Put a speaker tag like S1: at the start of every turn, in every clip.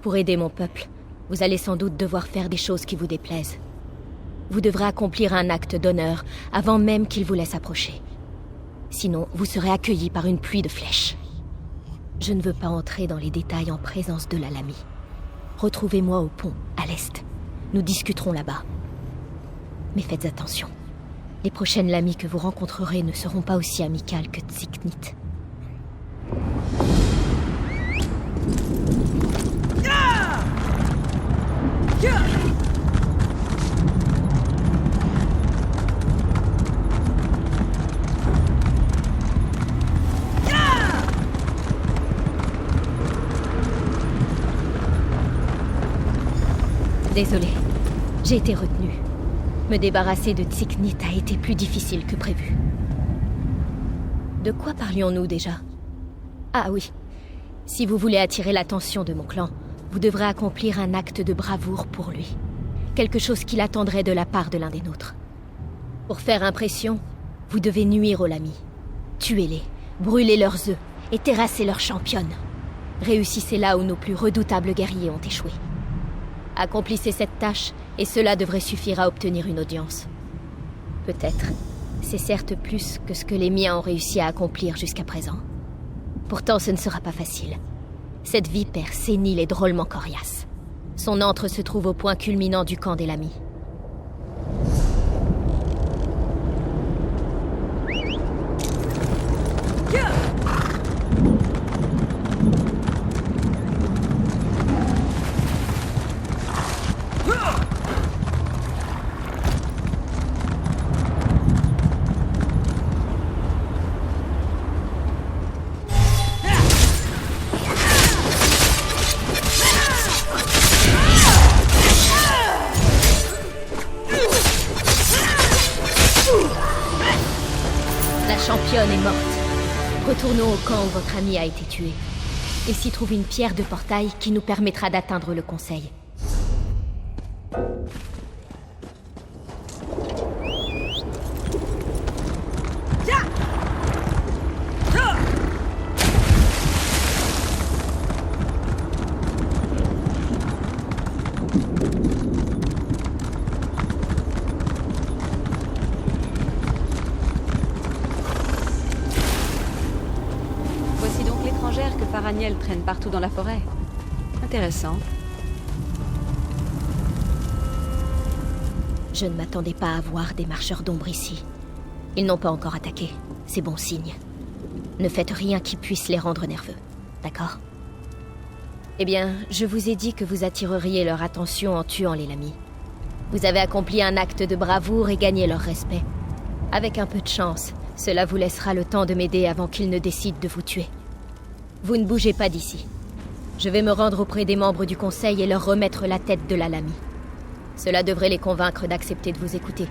S1: Pour aider mon peuple, vous allez sans doute devoir faire des choses qui vous déplaisent. Vous devrez accomplir un acte d'honneur avant même qu'il vous laisse approcher. Sinon, vous serez accueillis par une pluie de flèches. Je ne veux pas entrer dans les détails en présence de la Lamie. Retrouvez-moi au pont, à l'est. Nous discuterons là-bas. Mais faites attention. Les prochaines Lamies que vous rencontrerez ne seront pas aussi amicales que Tsiknit. Désolée, j'ai été retenue. Me débarrasser de Tsiknit a été plus difficile que prévu. De quoi parlions-nous déjà? Ah oui. Si vous voulez attirer l'attention de mon clan, vous devrez accomplir un acte de bravoure pour lui. Quelque chose qu'il attendrait de la part de l'un des nôtres. Pour faire impression, vous devez nuire aux Lamies. Tuez-les, brûlez leurs œufs et terrassez leurs championnes. Réussissez là où nos plus redoutables guerriers ont échoué. Accomplissez cette tâche, et cela devrait suffire à obtenir une audience. Peut-être. C'est certes plus que ce que les miens ont réussi à accomplir jusqu'à présent. Pourtant, ce ne sera pas facile. Cette vipère sénile est drôlement coriace. Son antre se trouve au point culminant du camp des Lamies. La championne est morte. Retournons au camp où votre ami a été tué. Et s'y trouve une pierre de portail qui nous permettra d'atteindre le conseil.
S2: Que Faraniel traîne partout dans la forêt. Intéressant.
S1: Je ne m'attendais pas à voir des marcheurs d'ombre ici. Ils n'ont pas encore attaqué. C'est bon signe. Ne faites rien qui puisse les rendre nerveux. D'accord? Eh bien, je vous ai dit que vous attireriez leur attention en tuant les Lamies. Vous avez accompli un acte de bravoure et gagné leur respect. Avec un peu de chance, cela vous laissera le temps de m'aider avant qu'ils ne décident de vous tuer. Vous ne bougez pas d'ici. Je vais me rendre auprès des membres du conseil et leur remettre la tête de la Lamie. Cela devrait les convaincre d'accepter de vous écouter.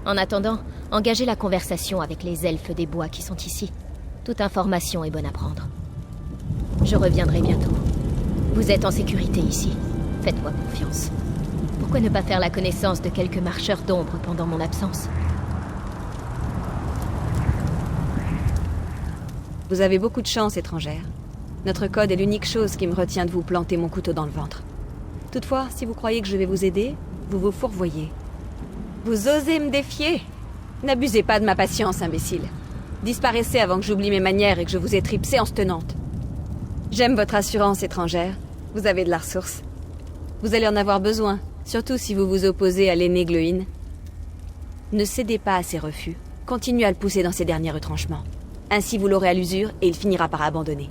S1: En attendant, engagez la conversation avec les elfes des bois qui sont ici. Toute information est bonne à prendre. Je reviendrai bientôt. Vous êtes en sécurité ici. Faites-moi confiance. Pourquoi ne pas faire la connaissance de quelques marcheurs d'ombre pendant mon absence ?
S2: Vous avez beaucoup de chance, étrangère. Notre code est l'unique chose qui me retient de vous planter mon couteau dans le ventre. Toutefois, si vous croyez que je vais vous aider, vous vous fourvoyez. Vous osez me défier? N'abusez pas de ma patience, imbécile. Disparaissez avant que j'oublie mes manières et que je vous étripe séance tenante. J'aime votre assurance, étrangère. Vous avez de la ressource. Vous allez en avoir besoin, surtout si vous vous opposez à l'aîné Glöin. Ne cédez pas à ses refus. Continuez à le pousser dans ses derniers retranchements. Ainsi vous l'aurez à l'usure et il finira par abandonner.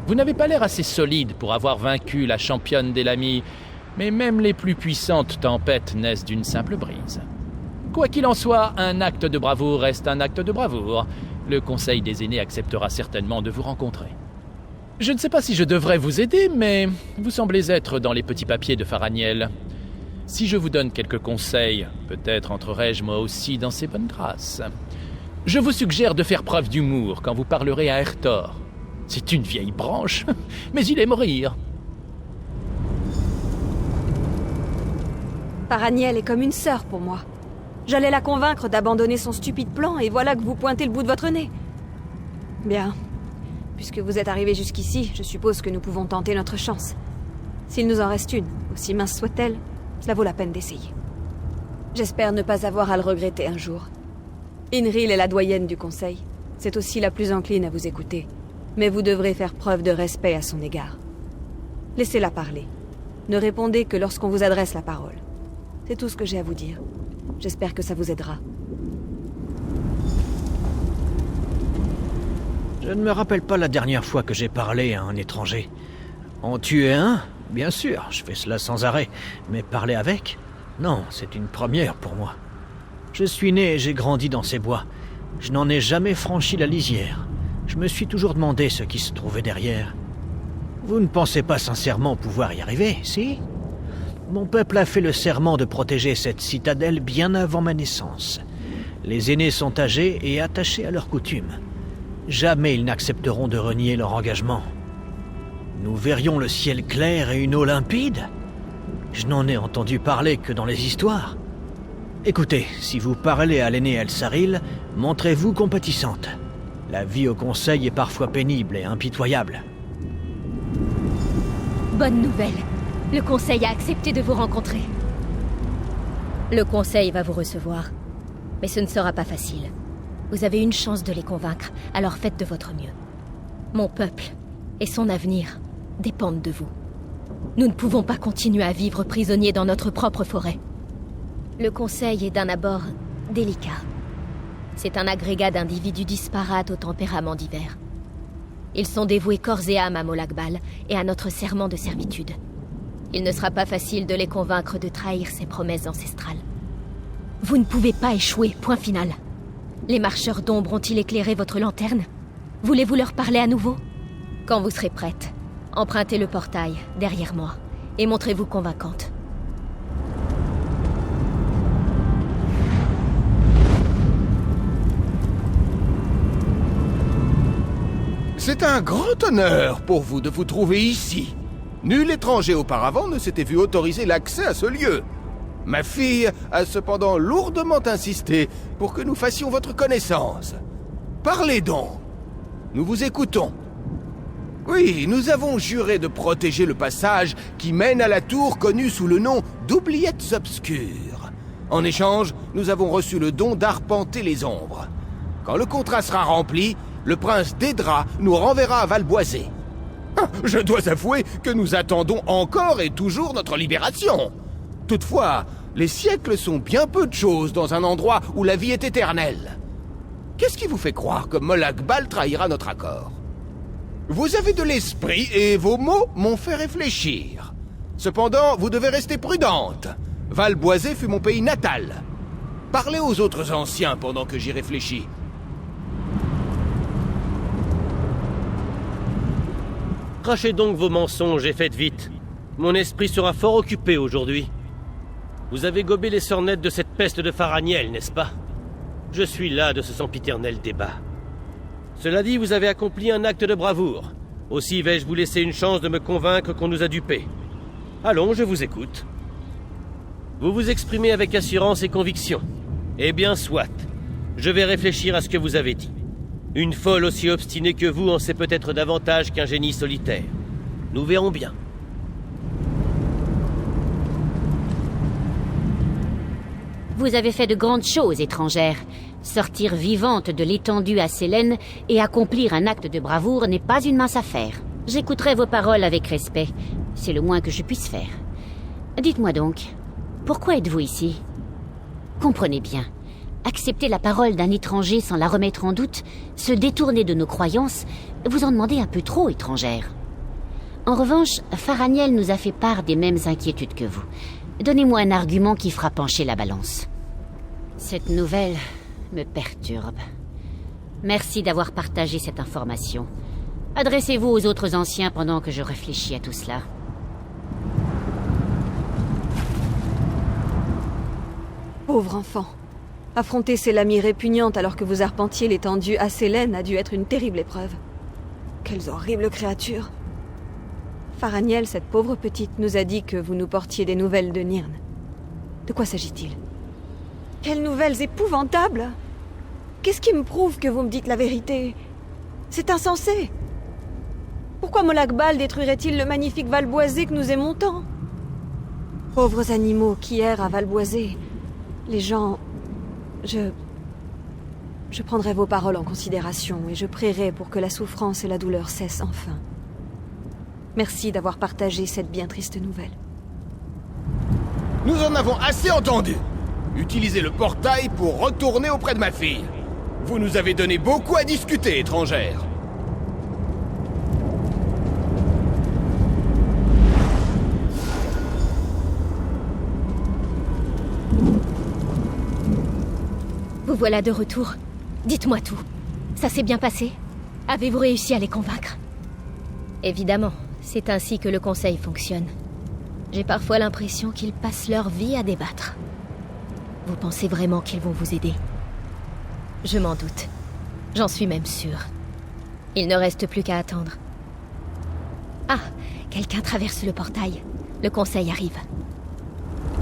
S3: Vous n'avez pas l'air assez solide pour avoir vaincu la championne des Lamies, mais même les plus puissantes tempêtes naissent d'une simple brise. Quoi qu'il en soit, un acte de bravoure reste un acte de bravoure. Le conseil des aînés acceptera certainement de vous rencontrer. Je ne sais pas si je devrais vous aider, mais vous semblez être dans les petits papiers de Faraniel. Si je vous donne quelques conseils, peut-être entrerai-je moi aussi dans ses bonnes grâces. Je vous suggère de faire preuve d'humour quand vous parlerez à Ertor. C'est une vieille branche, mais il aime rire.
S2: Faraniel est comme une sœur pour moi. J'allais la convaincre d'abandonner son stupide plan et voilà que vous pointez le bout de votre nez. Bien. Puisque vous êtes arrivé jusqu'ici, je suppose que nous pouvons tenter notre chance. S'il nous en reste une, aussi mince soit-elle, cela vaut la peine d'essayer. J'espère ne pas avoir à le regretter un jour. Inril est la doyenne du conseil. C'est aussi la plus encline à vous écouter. Mais vous devrez faire preuve de respect à son égard. Laissez-la parler. Ne répondez que lorsqu'on vous adresse la parole. C'est tout ce que j'ai à vous dire. J'espère que ça vous aidera.
S4: Je ne me rappelle pas la dernière fois que j'ai parlé à un étranger. En tuer un? Bien sûr, je fais cela sans arrêt. Mais parler avec? Non, c'est une première pour moi. Je suis né et j'ai grandi dans ces bois. Je n'en ai jamais franchi la lisière. Je me suis toujours demandé ce qui se trouvait derrière. Vous ne pensez pas sincèrement pouvoir y arriver, si? Mon peuple a fait le serment de protéger cette citadelle bien avant ma naissance. Les aînés sont âgés et attachés à leurs coutumes. Jamais ils n'accepteront de renier leur engagement. Nous verrions le ciel clair et une eau limpide? Je n'en ai entendu parler que dans les histoires. Écoutez, si vous parlez à l'aînée El-Saril, montrez-vous compatissante. La vie au conseil est parfois pénible et impitoyable.
S1: Bonne nouvelle. Le conseil a accepté de vous rencontrer. Le conseil va vous recevoir. Mais ce ne sera pas facile. Vous avez une chance de les convaincre, alors faites de votre mieux. Mon peuple et son avenir dépendent de vous. Nous ne pouvons pas continuer à vivre prisonniers dans notre propre forêt. Le conseil est d'un abord délicat. C'est un agrégat d'individus disparates au tempérament divers. Ils sont dévoués corps et âme à Molag-Bal et à notre serment de servitude. Il ne sera pas facile de les convaincre de trahir ses promesses ancestrales. Vous ne pouvez pas échouer, point final. Les marcheurs d'ombre ont-ils éclairé votre lanterne? Voulez-vous leur parler à nouveau? Quand vous serez prête, empruntez le portail, derrière moi, et montrez-vous convaincante.
S5: C'est un grand honneur pour vous de vous trouver ici. Nul étranger auparavant ne s'était vu autoriser l'accès à ce lieu. Ma fille a cependant lourdement insisté pour que nous fassions votre connaissance. Parlez donc. Nous vous écoutons. Oui, nous avons juré de protéger le passage qui mène à la tour connue sous le nom d'Oubliettes Obscures. En échange, nous avons reçu le don d'arpenter les ombres. Quand le contrat sera rempli, le prince Dédra nous renverra à Valboisé. Je dois avouer que nous attendons encore et toujours notre libération. Toutefois, les siècles sont bien peu de choses dans un endroit où la vie est éternelle. Qu'est-ce qui vous fait croire que Molag-Bal trahira notre accord? Vous avez de l'esprit et vos mots m'ont fait réfléchir. Cependant, vous devez rester prudente. Valboisé fut mon pays natal. Parlez aux autres anciens pendant que j'y réfléchis.
S6: Crachez donc vos mensonges et faites vite. Mon esprit sera fort occupé aujourd'hui. Vous avez gobé les sornettes de cette peste de Faraniel, n'est-ce pas? Je suis las de ce sempiternel débat. Cela dit, vous avez accompli un acte de bravoure. Aussi vais-je vous laisser une chance de me convaincre qu'on nous a dupés. Allons, je vous écoute. Vous vous exprimez avec assurance et conviction. Eh bien, soit. Je vais réfléchir à ce que vous avez dit. Une folle aussi obstinée que vous en sait peut-être davantage qu'un génie solitaire. Nous verrons bien.
S7: Vous avez fait de grandes choses, étrangère. Sortir vivante de l'étendue à Sélène et accomplir un acte de bravoure n'est pas une mince affaire. J'écouterai vos paroles avec respect. C'est le moins que je puisse faire. Dites-moi donc, pourquoi êtes-vous ici? Comprenez bien. Accepter la parole d'un étranger sans la remettre en doute, se détourner de nos croyances, vous en demandez un peu trop, étrangère. En revanche, Faraniel nous a fait part des mêmes inquiétudes que vous. Donnez-moi un argument qui fera pencher la balance. Cette nouvelle me perturbe. Merci d'avoir partagé cette information. Adressez-vous aux autres anciens pendant que je réfléchis à tout cela.
S2: Pauvre enfant. Affronter ces lamies répugnantes alors que vous arpentiez l'étendue à Sélène a dû être une terrible épreuve. Quelles horribles créatures. Faraniel, cette pauvre petite, nous a dit que vous nous portiez des nouvelles de Nirn. De quoi s'agit-il? Quelles nouvelles épouvantables! Qu'est-ce qui me prouve que vous me dites la vérité? C'est insensé! Pourquoi Molakbal détruirait-il le magnifique Valboisé que nous aimons tant? Pauvres animaux qui errent à Valboisé. Les gens... Je prendrai vos paroles en considération et je prierai pour que la souffrance et la douleur cessent enfin. Merci d'avoir partagé cette bien triste nouvelle.
S5: Nous en avons assez entendu. Utilisez le portail pour retourner auprès de ma fille. Vous nous avez donné beaucoup à discuter, étrangère.
S1: Vous voilà de retour. Dites-moi tout. Ça s'est bien passé? Avez-vous réussi à les convaincre? Évidemment, c'est ainsi que le Conseil fonctionne. J'ai parfois l'impression qu'ils passent leur vie à débattre. Vous pensez vraiment qu'ils vont vous aider? Je m'en doute. J'en suis même sûre. Il ne reste plus qu'à attendre. Ah, quelqu'un traverse le portail. Le Conseil arrive.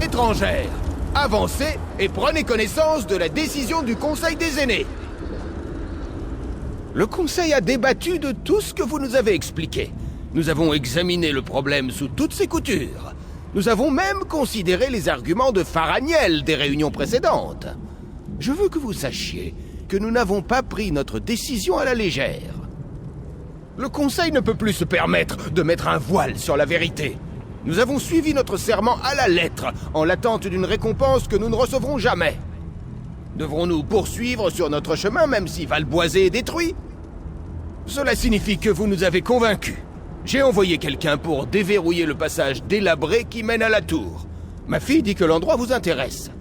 S5: Étrangère, avancez et prenez connaissance de la décision du Conseil des aînés. Le Conseil a débattu de tout ce que vous nous avez expliqué. Nous avons examiné le problème sous toutes ses coutures. Nous avons même considéré les arguments de Faraniel des réunions précédentes. Je veux que vous sachiez que nous n'avons pas pris notre décision à la légère. Le Conseil ne peut plus se permettre de mettre un voile sur la vérité. Nous avons suivi notre serment à la lettre, en l'attente d'une récompense que nous ne recevrons jamais. Devrons-nous poursuivre sur notre chemin même si Valboisé est détruit? Cela signifie que vous nous avez convaincus. J'ai envoyé quelqu'un pour déverrouiller le passage délabré qui mène à la tour. Ma fille dit que l'endroit vous intéresse.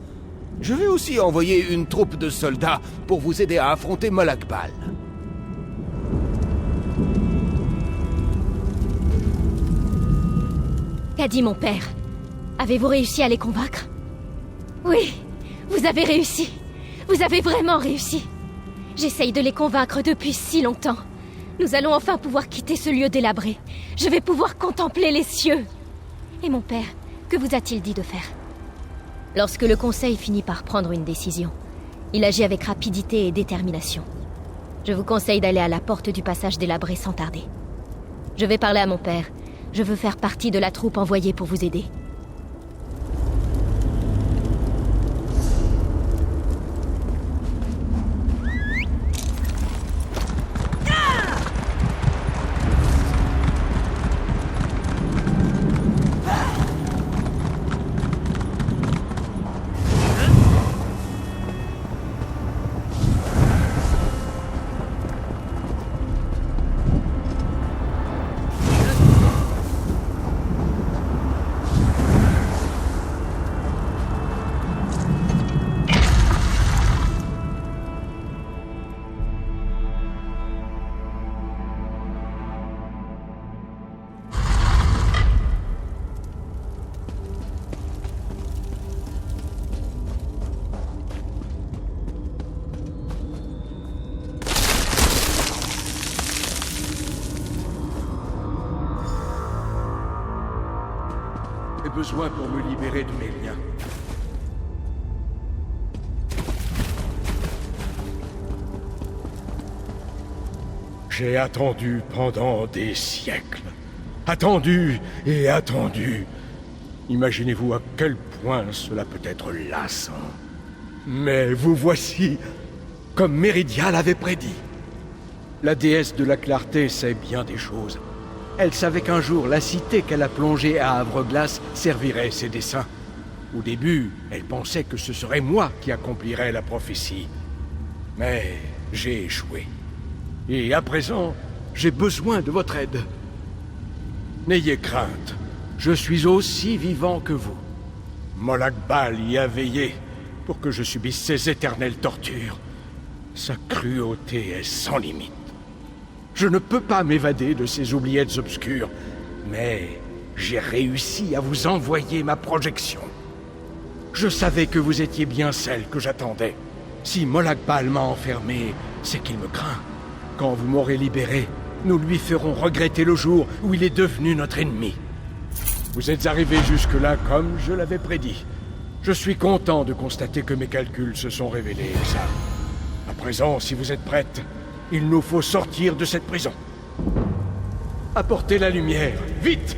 S5: Je vais aussi envoyer une troupe de soldats pour vous aider à affronter Molakbal.
S1: Qu'a dit mon père? Avez-vous réussi à les convaincre? Oui, vous avez réussi. Vous avez vraiment réussi. J'essaye de les convaincre depuis si longtemps. Nous allons enfin pouvoir quitter ce lieu délabré. Je vais pouvoir contempler les cieux. Et mon père, que vous a-t-il dit de faire? Lorsque le Conseil finit par prendre une décision, il agit avec rapidité et détermination. Je vous conseille d'aller à la porte du passage délabré sans tarder. Je vais parler à mon père. Je veux faire partie de la troupe envoyée pour vous aider.
S8: J'ai besoin pour me libérer de mes liens. J'ai attendu pendant des siècles. Attendu et attendu. Imaginez-vous à quel point cela peut être lassant. Mais vous voici, comme Méridia l'avait prédit. La déesse de la clarté sait bien des choses. Elle savait qu'un jour, la cité qu'elle a plongée à Havre-Glace servirait ses desseins. Au début, elle pensait que ce serait moi qui accomplirais la prophétie. Mais j'ai échoué. Et à présent, j'ai besoin de votre aide. N'ayez crainte, je suis aussi vivant que vous. Molakbal y a veillé pour que je subisse ces éternelles tortures. Sa cruauté est sans limite. Je ne peux pas m'évader de ces oubliettes obscures, mais j'ai réussi à vous envoyer ma projection. Je savais que vous étiez bien celle que j'attendais. Si Molakbal m'a enfermé, c'est qu'il me craint. Quand vous m'aurez libéré, nous lui ferons regretter le jour où il est devenu notre ennemi. Vous êtes arrivé jusque-là comme je l'avais prédit. Je suis content de constater que mes calculs se sont révélés exacts. À présent, si vous êtes prête, il nous faut sortir de cette prison. Apportez la lumière, vite!